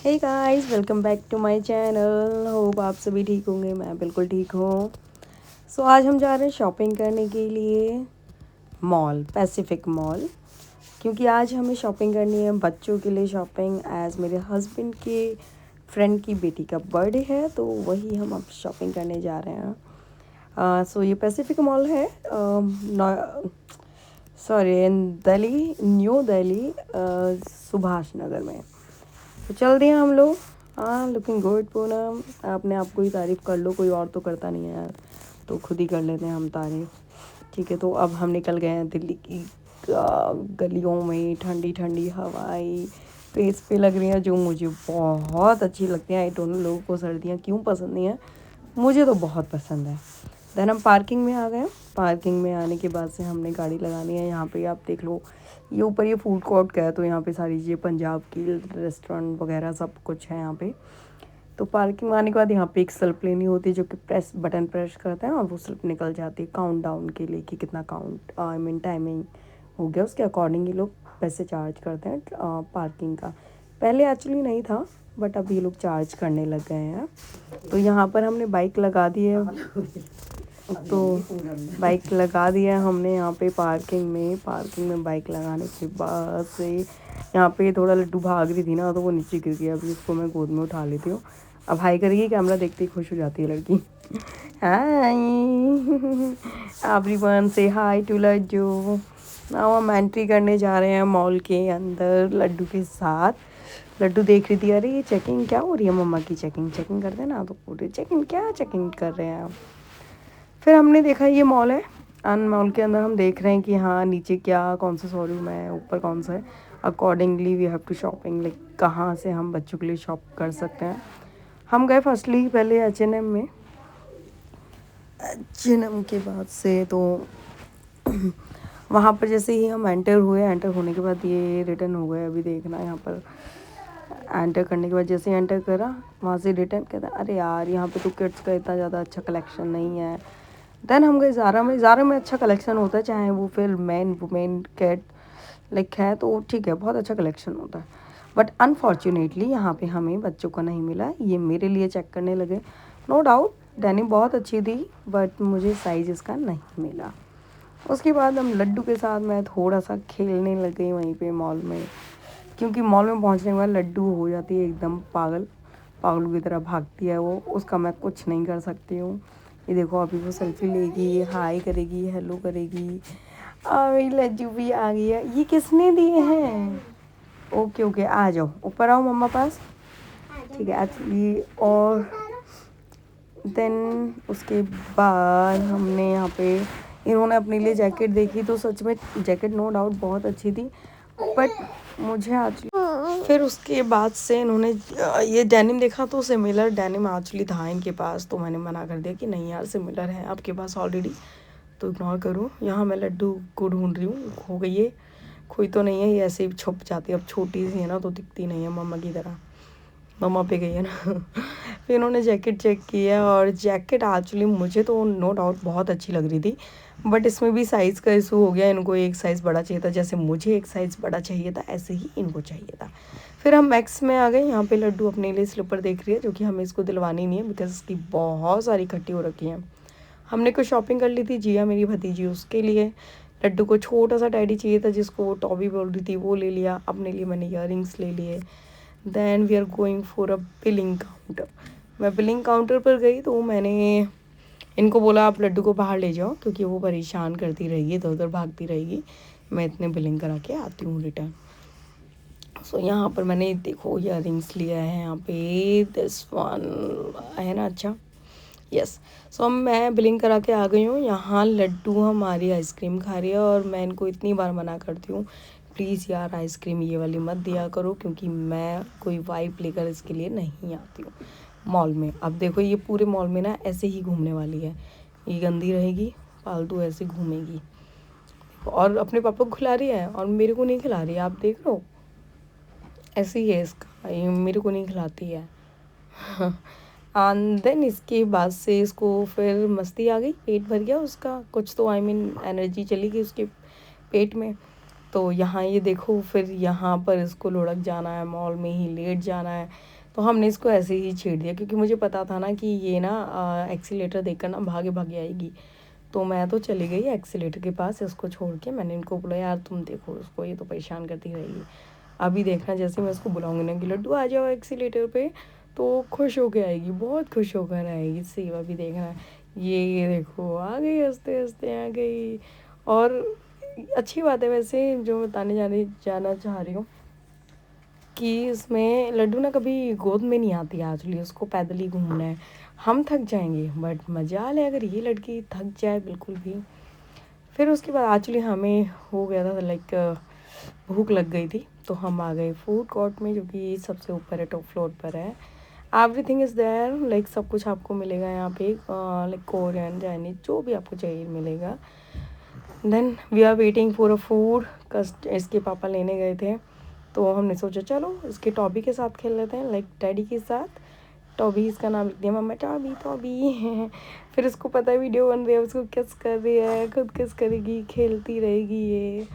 Hey guys, welcome back to my channel. Hope आप सभी ठीक होंगे। मैं बिल्कुल ठीक हूँ। आज हम जा रहे हैं शॉपिंग करने के लिए मॉल, पैसिफिक मॉल, क्योंकि आज हमें शॉपिंग करनी है बच्चों के लिए। शॉपिंग एज मेरे हस्बैंड के फ्रेंड की बेटी का बर्थडे है, तो वही हम अब शॉपिंग करने जा रहे हैं। ये पैसिफिक मॉल है इन दिल्ली, न्यू दिल्ली, सुभाष नगर में। तो चल दिए हम लोग। हाँ, लुकिंग गुड पूनम। अपने आप को ही तारीफ़ कर लो, कोई और तो करता नहीं है यार, तो खुद ही कर लेते हैं हम तारीफ़। ठीक है, तो अब हम निकल गए हैं दिल्ली की गलियों में। ठंडी ठंडी हवाएं फेस पे लग रही हैं, जो मुझे बहुत अच्छी लगती हैं। आई डोंट नो लोगों को सर्दियाँ क्यों पसंद नहीं है, मुझे तो बहुत पसंद है। देन हम पार्किंग में आ गए। पार्किंग में आने के बाद से हमने गाड़ी लगानी है। यहाँ पे आप देख लो, ये ऊपर ये फूड कोर्ट का है, तो यहाँ पे सारी चीज़ें पंजाब की रेस्टोरेंट वगैरह सब कुछ है यहाँ पे। तो पार्किंग में आने के बाद यहाँ पे एक स्लिप लेनी होती है, जो कि बटन प्रेस करते हैं और वो स्लिप निकल जाती है काउंट डाउन के लिए कि कितना काउंट टाइमिंग हो गया, उसके अकॉर्डिंग ये लोग पैसे चार्ज करते हैं पार्किंग का। पहले एक्चुअली नहीं था, बट अब ये लोग चार्ज करने लग गए हैं। तो यहाँ पर हमने बाइक लगा दी है, तो बाइक लगा दिया हमने यहाँ पे पार्किंग में बाइक लगाने के बाद से यहाँ पे थोड़ा लड्डू भाग रही थी ना, तो वो नीचे गिर गया। अभी उसको मैं गोद में उठा लेती हूँ। अब हाई करेगी, कैमरा देखते ही खुश हो जाती है लड़की। हाय एवरीवन, से हाय टू लड्डू। नाउ हम एंट्री करने जा रहे हैं मॉल के अंदर लड्डू के साथ। लड्डू देख रही थी, अरे ये चेकिंग क्या हो रही है, मम्मा की चेकिंग करते हैं ना, तो पूरे चेकिंग कर रहे हैं। फिर हमने देखा ये मॉल है। मॉल के अंदर हम देख रहे हैं कि हाँ, नीचे क्या कौन सा शोरूम है, ऊपर कौन सा है। Accordingly we have to shopping, like कहाँ से हम बच्चों के लिए शॉप कर सकते हैं। हम गए फर्स्टली पहले H&M में। H&M के बाद से तो वहाँ पर जैसे ही हम एंटर होने के बाद ये रिटर्न हो गए। अभी देखना यहाँ पर एंटर करने के बाद जैसे ही एंटर करा, वहाँ से रिटर्न कहता अरे यार, यहाँ पे तो किड्स का इतना ज़्यादा अच्छा कलेक्शन नहीं है। देन हम गए ज़ारा में अच्छा कलेक्शन होता है, चाहे वो फिर मैन वुमेन कैट लाइक है, तो ठीक है, बहुत अच्छा कलेक्शन होता है। बट अनफॉर्चुनेटली यहाँ पे हमें बच्चों का नहीं मिला। ये मेरे लिए चेक करने लगे। नो डाउट डेनिम बहुत अच्छी थी, बट मुझे साइज़ इसका नहीं मिला। उसके बाद हम लड्डू के साथ मैं थोड़ा सा खेलने लग गई वहीं पे मॉल में, क्योंकि मॉल में पहुंचने के बाद लड्डू हो जाती है एकदम पागल की तरह भागती है वो। उसका मैं कुछ नहीं कर सकती हूँ। ये देखो, अभी वो सेल्फी लेगी, हाय करेगी, हेलो करेगी। मेरी लड्डू भी आ गई है। ये किसने दिए हैं? ओके, आ जाओ, ऊपर आओ मम्मा पास। ठीक है एक्चुअली। और देन उसके बाद हमने यहाँ पे, इन्होंने अपने लिए जैकेट देखी, तो सच में जैकेट नो डाउट बहुत अच्छी थी, बट मुझे एक्चुअली फिर उसके बाद से इन्होंने ये डेनिम देखा, तो सिमिलर डेनिम एक्चुअली था इनके पास, तो मैंने मना कर दिया कि नहीं यार, सिमिलर है आपके पास ऑलरेडी, तो इग्नोर करो। यहाँ मैं लड्डू को ढूंढ रही हूँ, खो गई है, खोई तो नहीं है, ये ऐसे ही छुप जाती है। अब छोटी सी है ना, तो दिखती नहीं है मम्मा की तरह, मम्मा पे गई है ना। फिर इन्होंने जैकेट चेक किया, और जैकेट एक्चुअली मुझे तो नो डाउट बहुत अच्छी लग रही थी, बट इसमें भी साइज़ का इशू हो गया। इनको एक साइज़ बड़ा चाहिए था, जैसे मुझे एक साइज़ बड़ा चाहिए था, ऐसे ही इनको चाहिए था। फिर हम मैक्स में आ गए। यहाँ पे लड्डू अपने लिए स्लीपर देख रही है, जो कि हमें इसको दिलवानी नहीं है, बिकॉज इसकी बहुत सारी इकट्ठी हो रखी हैं। हमने कुछ शॉपिंग कर ली थी, जिया मेरी भतीजी, उसके लिए। लड्डू को छोटा सा टैडी चाहिए था, जिसको वो टॉबी बोल रही थी, वो ले लिया। अपने लिए मैंने ईयररिंग्स ले लिए। Then we are going for a billing counter. मैं बिलिंग काउंटर पर गई, तो मैंने इनको बोला आप लड्डू को बाहर ले जाओ, क्योंकि वो परेशान करती रहेगी, इधर उधर भागती रहेगी, मैं इतने बिलिंग करा के आती हूँ रिटर्न। सो यहाँ पर मैंने देखो ईयररिंग्स लिया है, यहाँ पे दिस वन है ना, अच्छा यस। सो मैं बिलिंग करा के आ गई हूँ। यहाँ लड्डू हमारी आइसक्रीम खा रही है, और मैं इनको इतनी बार मना करती हूँ, प्लीज़ यार आइसक्रीम ये वाली मत दिया करो, क्योंकि मैं कोई वाइप लेकर इसके लिए नहीं आती हूँ मॉल में। अब देखो, ये पूरे मॉल में ना ऐसे ही घूमने वाली है, ये गंदी रहेगी, फालतू ऐसे घूमेगी, और अपने पापा को खिला रही है और मेरे को नहीं खिला रही है। आप देख लो, ऐसे ही है इसका, ये मेरे को नहीं खिलाती है। एंड देन इसके बाद से इसको फिर मस्ती आ गई, पेट भर गया उसका कुछ, तो आई मीन एनर्जी चली गई उसके पेट में। तो यहाँ ये देखो, फिर यहाँ पर इसको लुढ़क जाना है, मॉल में ही लेट जाना है। तो हमने इसको ऐसे ही छेड़ दिया, क्योंकि मुझे पता था ना कि ये ना एक्सीलेटर देखकर ना भागे भागे आएगी। तो मैं तो चली गई एक्सीलेटर के पास इसको छोड़ के। मैंने इनको बोला यार तुम देखो उसको, ये तो परेशान करती रहेगी। अभी देखना जैसे मैं उसको बुलाऊंगी ना कि लड्डू आ जाओ एक्सीलेटर पे, तो खुश होकर आएगी, बहुत खुश होकर आएगी। सेवा भी देखना, ये देखो आ गई, हंसते हंसते आ गई। और अच्छी बात है वैसे जो बताने जाना चाह रही हूँ कि इसमें लड्डू ना कभी गोद में नहीं आती एक्चुअली, उसको पैदल ही घूमना है। हम थक जाएंगे बट मजाल है अगर ये लड़की थक जाए बिल्कुल भी। फिर उसके बाद एक्चुअली हमें हो गया था लाइक भूख लग गई थी, तो हम आ गए फूड कोर्ट में, जो कि सबसे ऊपर है, टॉप फ्लोर पर है। एवरीथिंग इज़ देयर, लाइक सब कुछ आपको मिलेगा यहाँ पे, लाइक कोरियन चाइनीज जो भी आपको चाहिए मिलेगा। Then we are waiting for a food. इसके पापा लेने गए थे, तो हमने सोचा चलो इसके टॉबी के साथ खेल लेते हैं, लाइक डैडी के साथ। टॉबी इसका नाम लिख दिया मम्मा, टॉबी टॉबी। फिर उसको पता है वीडियो बन रही है, उसको किस कर रही है, खुद किस करेगी, खेलती रहेगी ये।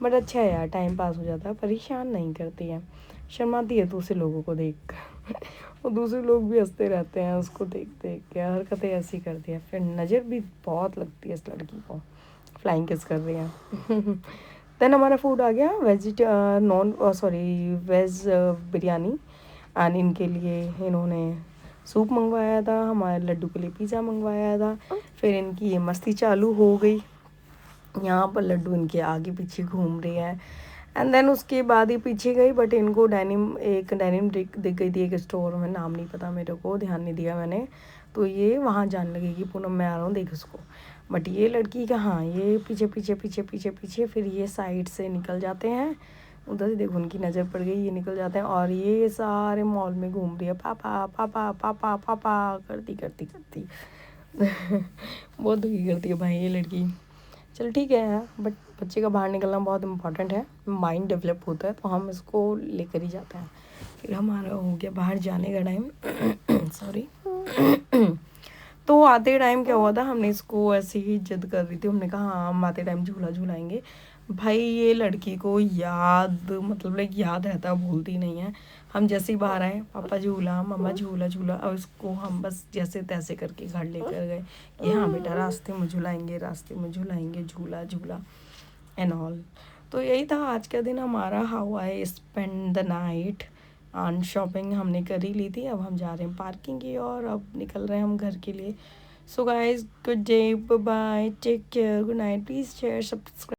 बट अच्छा है यार, टाइम पास हो जाता है, परेशान नहीं करती है, शर्माती है दूसरे लोगों को देख कर। और दूसरे लोग भी हंसते रहते हैं उसको देख देख के, हरकतें ऐसी करती है। फिर नज़र भी बहुत लगती है इस लड़की को, फ्लाइंग किस कर रही है। देन हमारा फूड आ गया, वेज बिरयानी। एंड इनके लिए इन्होंने सूप मंगवाया था, हमारे लड्डू के लिए पिज़्ज़ा मंगवाया था। फिर इनकी ये मस्ती चालू हो गई, यहाँ पर लड्डू इनके आगे पीछे घूम रही है। एंड देन उसके बाद ही पीछे गई, बट इनको डेनिम दिख गई थी एक स्टोर में, नाम नहीं पता मेरे को, ध्यान नहीं दिया मैंने। तो ये वहाँ जाने लगेगी पूनम मैं आ रहा हूँ देख उसको। बट ये लड़की कहाँ, ये पीछे पीछे पीछे पीछे पीछे, फिर ये साइड से निकल जाते हैं। उधर से देखो उनकी नज़र पड़ गई, ये निकल जाते हैं और ये सारे मॉल में घूम रही है, पापा पापा पापा पापा करती करती करती। बहुत दुखी करती है भाई ये लड़की। चलो ठीक है यार, बट बच्चे का बाहर निकलना बहुत इम्पॉर्टेंट है, माइंड डेवलप होता है, तो हम इसको लेकर ही जाते हैं। फिर हमारा हो गया बाहर जाने का टाइम। सॉरी। तो आते टाइम क्या हुआ था, हमने इसको ऐसे ही जिद कर रही थी, हमने कहा हाँ हम आते टाइम झूला झूलाएंगे। भाई ये लड़की को याद, मतलब लाइक याद रहता, भूलती नहीं है। हम जैसे ही बाहर आए, पापा झूला, मम्मा झूला झूला, और इसको हम बस जैसे तैसे करके घर लेकर गए कि हाँ बेटा रास्ते में झूलाएंगे, रास्ते में झूलाएंगे, झूला झूला एंड ऑल। तो यही था आज का दिन हमारा, how I spend the night. And shopping हमने कर ही ली थी, अब हम जा रहे हैं पार्किंग की और अब निकल रहे हैं हम घर के लिए। So guys good day, bye bye, take care, good night, please share subscribe.